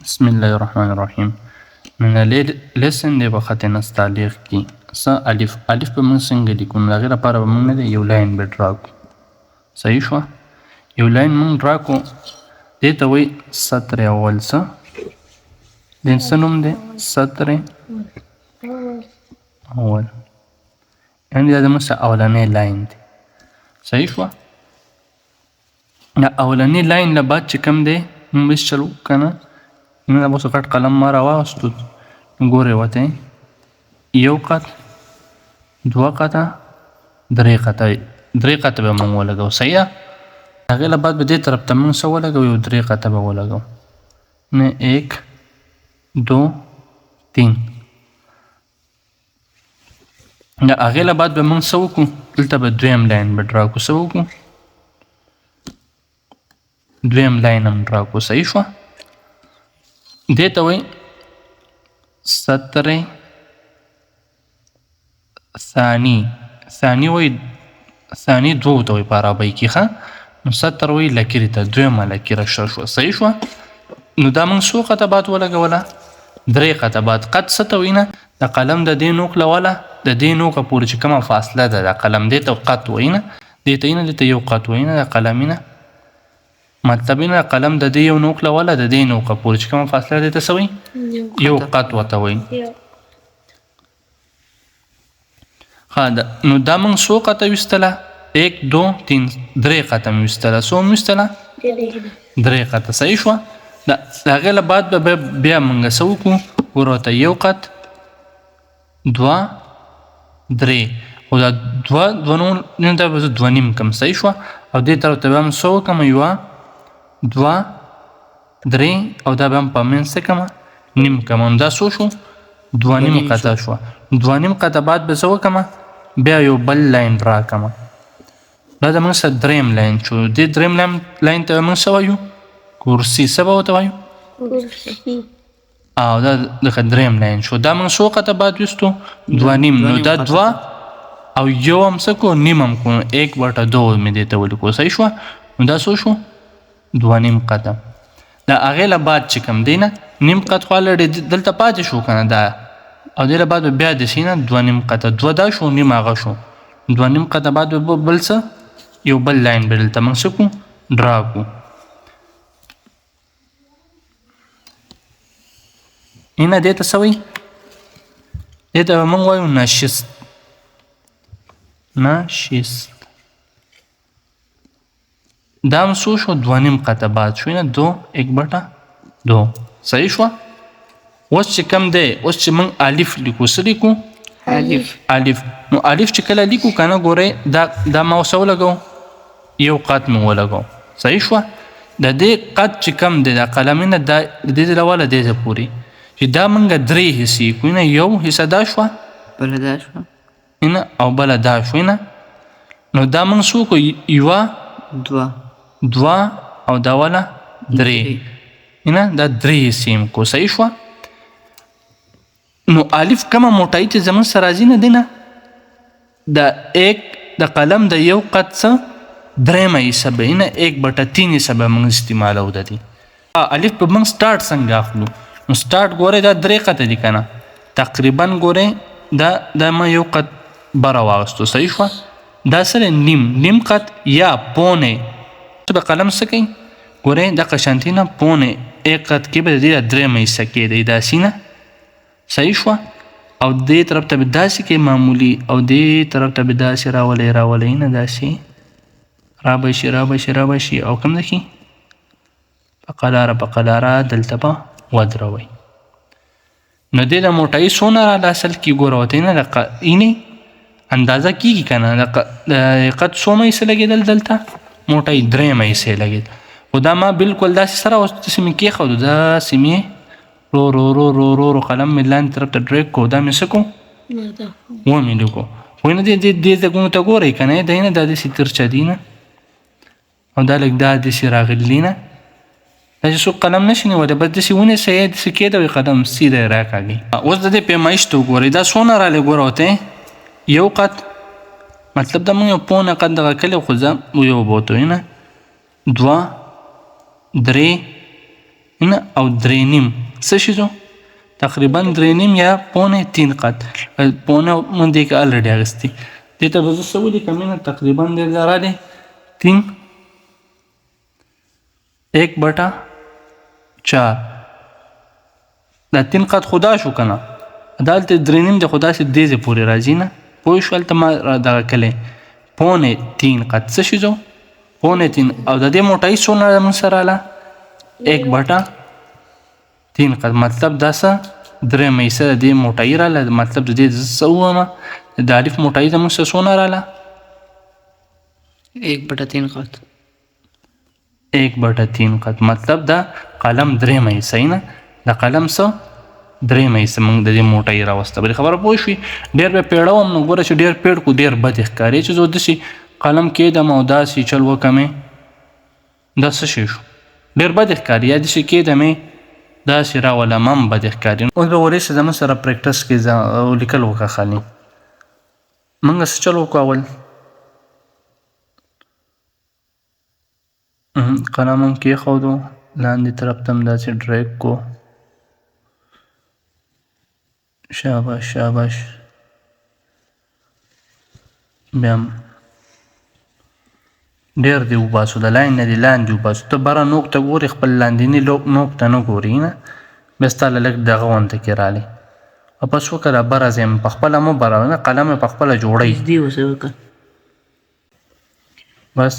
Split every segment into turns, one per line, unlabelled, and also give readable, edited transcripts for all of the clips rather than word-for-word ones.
بسم الله الرحمن الرحیم. نن لیسن دی په خط نستعلیق کی الف په موږ څنګه لیکو؟ نو هغې لپاره به موږ نه دی یو لاین به ډرا کړو. صحیح شوه؟ یو لاین موږ ډرا کړو، دې ته وایي سطر اول. څه دې څه نوم دی؟ سطر اول، یعنې دا زموږ اولنی لاین دی. صحیح شوه؟ دا اولنی لاین نه بعد چې کوم دی موږ بس چلو که نه، نن به اوس غټ قلم ما راواغستو، ګورئ ورته یو قط، دوه قطه، درې قطه به موږ ولګو. صحیح ده؟ هغې نه بعد به دې طرف ته موږ څه ولګو؟ یو درې قطه به ولګو. نه ایک دو تین. د هغې نه بعد به موږ څه وکړو؟ دلته به دویم لاین به ډرا کړو. څه وکړو؟ دویم لاین هم ډرا کړو. صحیح شوه؟ دې ته وایي سطر ثاني. ثاني وایي، ثاني دوو ته وایي په عربۍ کې. ښه، نو سطر وایي لکیرې ته، دویمه لکیره شوه. صحیح شوه؟ نو دا موږ څو قطه بعد ولګوله؟ درې قطه بعد. قط څه ته وایي نه؟ د قلم د دې نوک له وله د دې نوکه پورې چې کومه فاصله ده د قلم، دې ته قط وایي نه، دې ته یې نه، دې ته یو قط وایي نه د قلمي نه. مطلب یې نه قلم د دې یو نوک له وله د دې نوکه پورې چې کومه فاصله دې ته څه وایي؟ یو قط ورته وایي. ښه، نو دا موږ څو قطه ویستله؟ ایک دو تین، درې قطه مې ویستله. څو مې ویستله؟ درې قطه. صحیح شوه؟ د هغې نه بعد به بیا موږ څه وکړو؟ ګوره ورته یو قط، دوه، درې. خو دا دوه نیم ته به زه دوه نیم کړم. صحیح شوه؟ او دې طرف ته به هم څه وکړم؟ یوه، دوه، درې، او دا به هم په منځ څه کړم؟ نیم کړم. نو دا څو شو؟ دوه نیم قطه شوه. دوه نیم قطه بعد به څه وکړم؟ بیا یو بل لاین ډرا کړم. دا زموږ سره دریم لاین شو. دې دریم لاین ته به موږ څه وایو؟ کرسي. څه به ورته وایو؟ کرسي. او دا لکه دریم لاین شو. دا موږ څو قطه بعد ویستو؟ دوه نیم. نو دا دوه او یو هم څه کړو؟ نیم هم کړو. ایک بټه دو مې دې ته ولیکو. صحیح شوه؟ نو دا څو شو؟ دوه نیم قطه. د هغې نه بعد چې کوم دی نه، نیم قط خو الرډي دلته پاتې شو که نه دا، او دې نه بعد به بیا داسې نه دوه نیم قطه، دوه دا شو، نیم هغه شو. دوه نیم قطه بعد به بل څه؟ یو بل لاین به دلته موږ څه کړو؟ ډرا کړو. اینه دې ته څه وایي؟ دې ته به موږ وایو نشست. نشست. دا هم څو شو؟ دوه نیم قطه بعد شو. نه دو، ایک بټه دو. صحیح شوه؟ اوس چې کوم دی، اوس چې موږ الف لیکو، څه لیکو؟ الف. نو الف چې کله لیکو که نه، ګورئ دا ما اوس ولګو؟ یو قط مې ولګو. صحیح شوه؟ د دې قط چې کوم دی د قلمي نه، دا د دې له وله دې ته پورې چې دا موږ درې حصې کړو. نه یو حصه دا شوه،
بله دا شوه،
نه او بله دا شوه. نه نو دا موږ څو کړو؟ یوه، دوه او دا والا درې. نه دا درې حصې م کړو. صحیح شوه؟ نو الف کومه موټایي چې زموږ سره راځي نه دی نه، د ایک د قلم د یو قط څه درېیمه حصه به نه، ایک بټه تین حصه به موږ استعمالو د دې. الف به موږ سټارټ څنګه اخلو؟ نو سټارټ ګورئ دا درې قطه دي که نه، تقریبا ګورئ دا ما یو قط بره واغستو. صحیح شوه؟ دا سره نیم قط یا پونه به قلم څه کوي؟ ګورئ دغه شانتي نه پونه ایک قط کې به د دې درېیمه حصه کېدی داسې نه. صحیح شوه؟ او دې طرف ته به داسې کې معمولي، او دې طرف ته به داسې راولئ نه، داسې را به شي او کوم ځای کې په قلاره دلته به ودروئ. نو دې د موټایي څونه راله اصل کې ګوره ورته نه د اینې اندازه کېږي که نه، د قد څومه حصه لګېدل دلته؟ موټایي درېیمه حصه یې لګېدل. خو دا ما بالکل داسې سره اوس داسې مې کېښودو، داسې مې رو قلم مې لاندې طرف ته ډریګ کړو، دا مې څه کړو؟ ومې لیکو. خو نه دې ځایونو ته ګورئ که نه، دی نه دا داسې ترچه دي نه، او دا لږ دا داسې راغلي نه، دا چې څوک قلم نشي نیولی، بس داسې ونیسئ یا داسې کېدوئ قلم سیده یې راکاږئ. اوس د دې پیمایش ته وګورئ، دا څونه رالی ګوره ورته یو قط، مطلب دا موږ یو پونه قط دغه کلی، خو زه یو به ورته وایو نه، دوه، درې، نه او 3.5 څه شي زو تقریبا 3.5 یا 2.5 قد پونه من دې کې الریډي اغستی دې ته به زه څه ولیکم نه تقریبا دې را دی 3 1/4 دا 3 قد خدا شو کنه دالته 3.5 د خدا سي دې پورې راځي نه پوه شو هلته ما دغه کلی 2.5 قد څه شي زو 2.5 او د دې موټۍ څونه موږ سره اله 1/3 قد مطلب دا څه 3 مېسه د دې موټۍ راله مطلب د دې څه وومه د الف موټۍ زموږ سره څونه راله
1/3 قد
1/3 قد مطلب دا قلم 3 مېسه نه د قلم څه 3 مېسه موږ د دې موټۍ راوسته بلې خبره پوه شوې ډېر به پیړوم نو ګوره چې ډېر پیړ کو ډېر بد ښکاري چې زه داسې قلم کېدم او داسې چل وکمې دا څه شی شو ډېر بد ښکاري یا داسې کېدمې داسې راولم هم بد ښکاري اوس به ولی چې زموږ سره پریکټس کې لیکل وکړه خالي موږ څه چل وکړو اول قلم هم کېښودو لاندې طرف ته هم داسې ډریګ کو شاباش شاباش بیا هم ډېر دې وباسو د لاین نه دې لاندې وباسو ته بره نوک ته ګورې خپل لاندیني نوک ته نه ګورې نه بیا ستا له لږ دغه غونته کې رالی او بس وکړه بره ځای په خپله مه بروه نه قلم یې په خپله جوړوي بس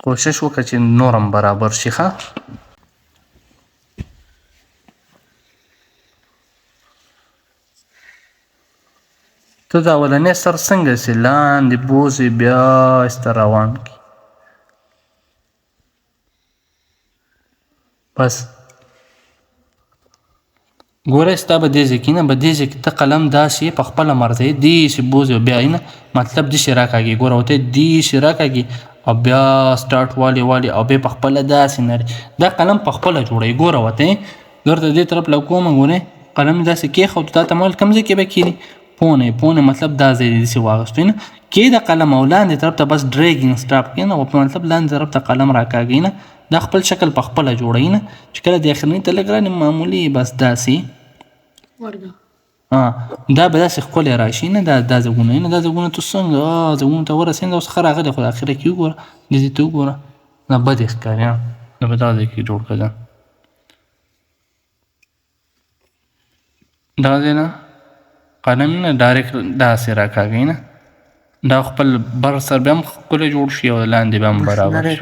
کوشش وکړه چې نورم برابر شي ښه ته د اولنی سر څنګه سي لاندې بوځې بیا ایسته روان کړي بس ګوره ستا به دې ځای کې نه به دې ځای کې ته قلم داسې په خپله مرضی داسې بوځې بیا نه مطلب داسې راکاږي ګوره ورته داسې راکاږي او بیا سټارټ والي او بیا په خپله داسې نري دا قلم په خپله جوړوي ګوره ورته درته دې طرف له کومه ګورې قلم دې داسې کېښود تا ته مال کوم ځای کې به کېږي پونه مطلب دا ځای دې داسې واغېستو نه کې د قلم او لاندې طرف ته بس ډریګینګ سټاپ کوي نه مطلب لاندې طرف ته قلم راکاږي نه دا خپل شکل په خپله جوړوي نه چې کله د اخرني ته لږ رانې معمولي بس داسې دا به داسې ښکلی راشي نه دا ځایونه نه دا ځایونه ته څنګه ځایونو ته ورسېږه اوس ښه راغلی خو د اخره کې وګوره دې ته وګوره دا بد یې ښکاري دا به دغه ځای کې جوړ کړه دغه ځای نه قلم نه ډایرکټ داسې راکاږي نه دا خپل بر سر بیا هم ښکلی جوړ شي او لاندې بیا هم برابر شي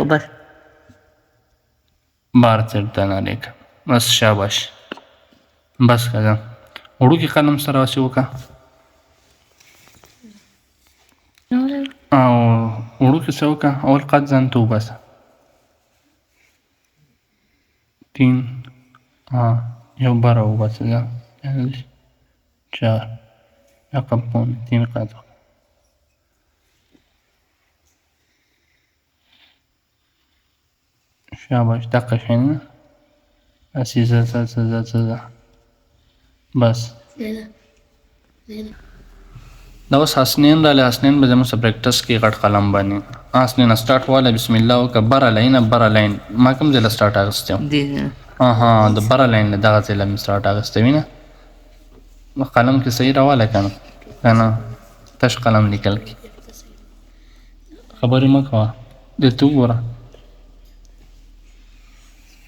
بار چېرته نه لیکه بس شاباش بس که ده وړوکي قلم سره هسې وکړه او وړوکي څه وکړه اول قد ځان ته وباسه 3 یو بره وباسه ځه 4 رقم 3 قد شاباش دقه شي نه هسې ځه بس دا اوس حسنین رالی حسنین به زموږ سره پریکټس کې غټ قلم باندې حسنین سټارټ واله بسم الله وکړه بره لاین ما کوم ځای له سټارټ اخیستی وم د بره لاین له دغه ځای له مې سټارټ اخیستی وي نه قلم کې صحیح راواله که نه تش قلم لیکل کې خبرې مه کوه دلته وګوره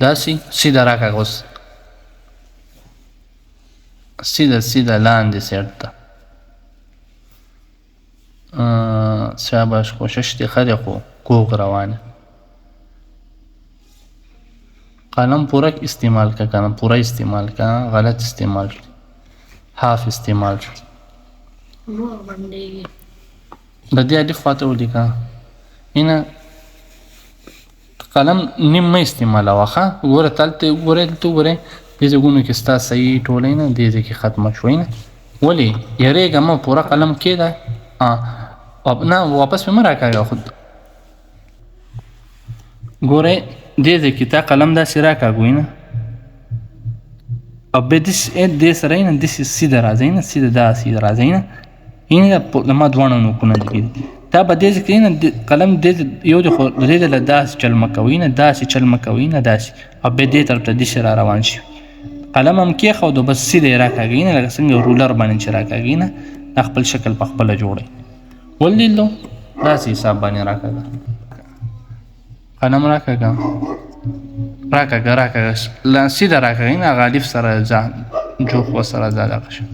داسې سیده راکاږه اوس سیده لاندې سیټ ته شاباش کوشش دې ښه دی خو کوږ روان قلم پوره استعمال که کنه پوره استعمال که غلط استعمال شو حاف استعمال شو د دې الف خواته ولیکه اینه قلم نیم مه استعمالوه ښه ګوره دلته وګورئ دې ځایونو کې ستا صحیح ټولی نه دې ځای کې ختمه شوی نه ولې یریږه مه پوره قلم کېده نه واپس مې مه راکاږه خود ګورئ دې ځای کې تا قلم داسې راکاږوي نه او بیا دې سره نه داسې سیده راځئ نه سیده داسې راځئ نه لما دواړه نوکونه لګي دا به دې ځای کې نه قلم دې یو دی خو د دې له داسې چل مه کوئ نه داسې چل مه کوئ نه داسې او بیا دې طرف ته داسې را روان شي قلم هم کېښودو بس سیده یې راکاږئ نه لکه څنګه رولر باندې چې راکاږئ نه دا خپل شکل په خپله جوړئ وللیدلو داسې حساب باندې راکاږه قلم راکاږه سیده راکاږئ نه هغه الف سره ځه جوخ ورسره ځه دغه شه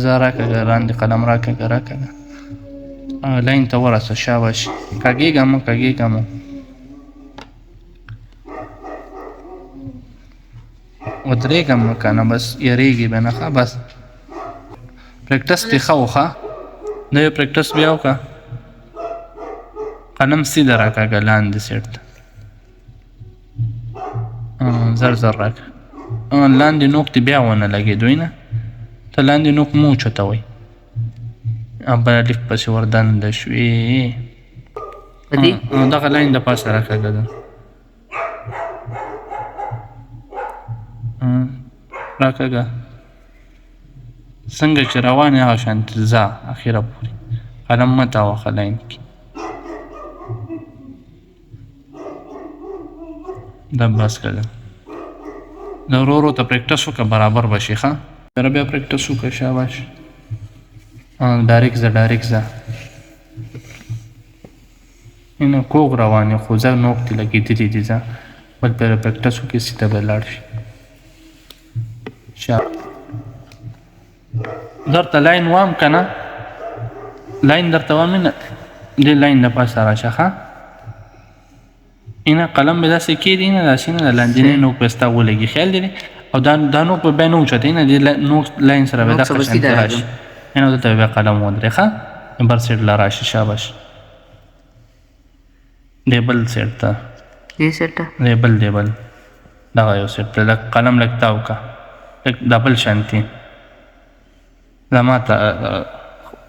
ځه راکاږه لاندې قلم راکاږه لاین ته ورسه شاباش کږېږه مه ودرېږه مه که نه بس یریږي به نه ښه بس پریکټس دې ښه وښه دا یو پریکټس بیا وکړه قلم سیده راکاږه لاندې سیټ ته زر راکړه لاندې نوک دې بیا ونه لګېدوی نه ته لاندې نوک مو اوچتوئ بل الف پسې وردنده شوې دغه لاین د پاسه راکاږه ده راکاږه څنګه چې روان یې هغه شانتې ځه اخره پورې قلم مه تاوښه لاین کې دا بس کړه د ورو ته پریکټس وکړه برابر به شي ښه بیا پریکټس وکړه شاباش ډایرکټ ځه اینه کوږ روان یې خو ځه نوک دې لګېدلي دي ځه بل بیا پریکټس وکړې سیده به لاړ شي درته لاین وام که نه لاین درته وام نه دې لاین د پاسه راشه ښه اینه قلم به داسې کېدي نه داسې نه د لاندینی نوک به ستا ولګي خیال دی او دا نوک به بیا نه اوچتوي نه دې نوک لاین سره به دغه شانتې راشي اینه دلته بیا قلم ودرې ښه بل سیټ له راشي شاباش دی بل سیټ ته دی بل دغه یو سیټ ته لږ قلم لږ تاو که لږ دا بل شانتي دا ما ته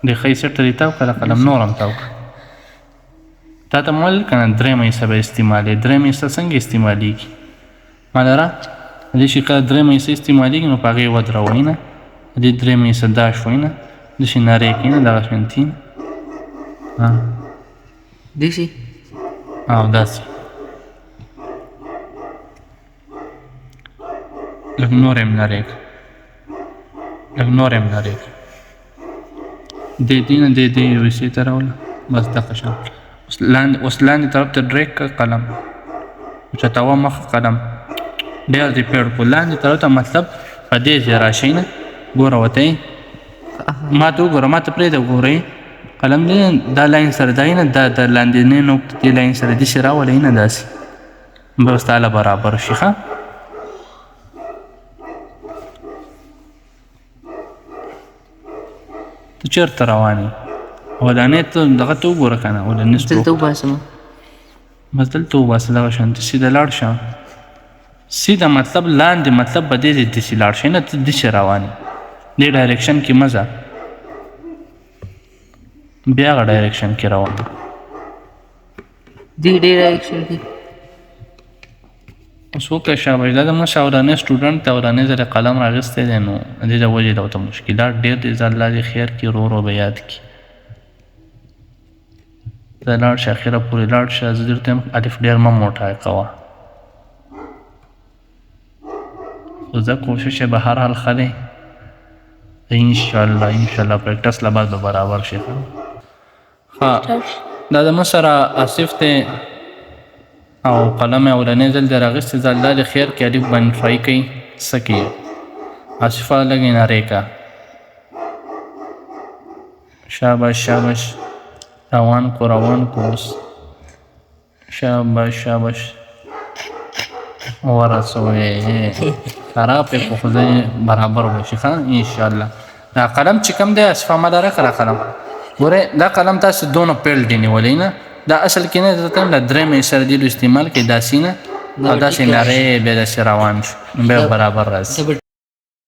د ښی سیټ ته دې تاو که د قلم نور هم تاو که تا ته مې ویل که نه درېیمه حصه به استعمالوې درېیمه حصه څنګه استعمالېږي معلره دې چې کله درېیمه حصه استعمالېږي نو په هغې ودروئ نه دې درېیمه حصه دا شوئ نه داسې نرۍ کړئ نه دغه شانتي
داسې
او داسې لږ نور یې نرۍ کړه دې نه دې یو حصې ته راوله بس دغه شان اوس لاندې طرف ته ډریک کړه قلم اوچتوه مخه قلم ډېر دې پیړ کړو لاندې طرف ته مطلب په دې ځای راشئ نه ګوره ورته یې ما ته وګوره ما ته پرېږده ګورئ قلم دې دا لاین سره دی نه دا د لاندینۍ نوک دې لاین سره داسې راولئ نه داسې به اوس تاله برابر شي ښه ته چېرته روان یې ودانۍ ته دغه ته وګوره که نه ودانۍ
دلته وباسم
بس دلته وباسه دغه شانتې سیده لاړ شه سیده مطلب لاندې مطلب به دې داسې لاړ شئ نه ته داسې روان یې دې ډایرکشن کې مه ځه بیا هغه ډایرکشن کې روان
دې ډایرکشن کې
اوس وکړه شاباش دا زموږ اولنی سټوډنټ دی اولنی ځل یې قلم راغستی دی نو دې د وجې ته ورته مشکلات ډېر دي زه الله دې خیر کړي ورو به یاد کړي ته لاړ شه اخره پورې لاړ شه زه درته یم الف ډېر مه موټی کوه خو زه کوشش یې به هر حال ښه دی انشاءالله پریکټس له بعد به برابر شي ښه دا زموږ سره آصف دی او قلم یې اولنی ځل دی راغستی زه الله دې خیر کړي الف باندې ټرای کوي څه کوي آصفه لږې نرۍ کړه شاباش روان کو اوس شاباش ورسوئ خراب یې خو خو ځای برابر وشي ښه انشاءالله دا قلم چې کوم دی آصفه ما لره کړه قلم ګورئ دا قلم تاسو دونه پیل دی نیولی نه دا اصل کې نه زه ته له درېیمې سره دې استعمال کوي داسې نه او داسې نرۍ بیا داسې روان شو بیا برابر راځي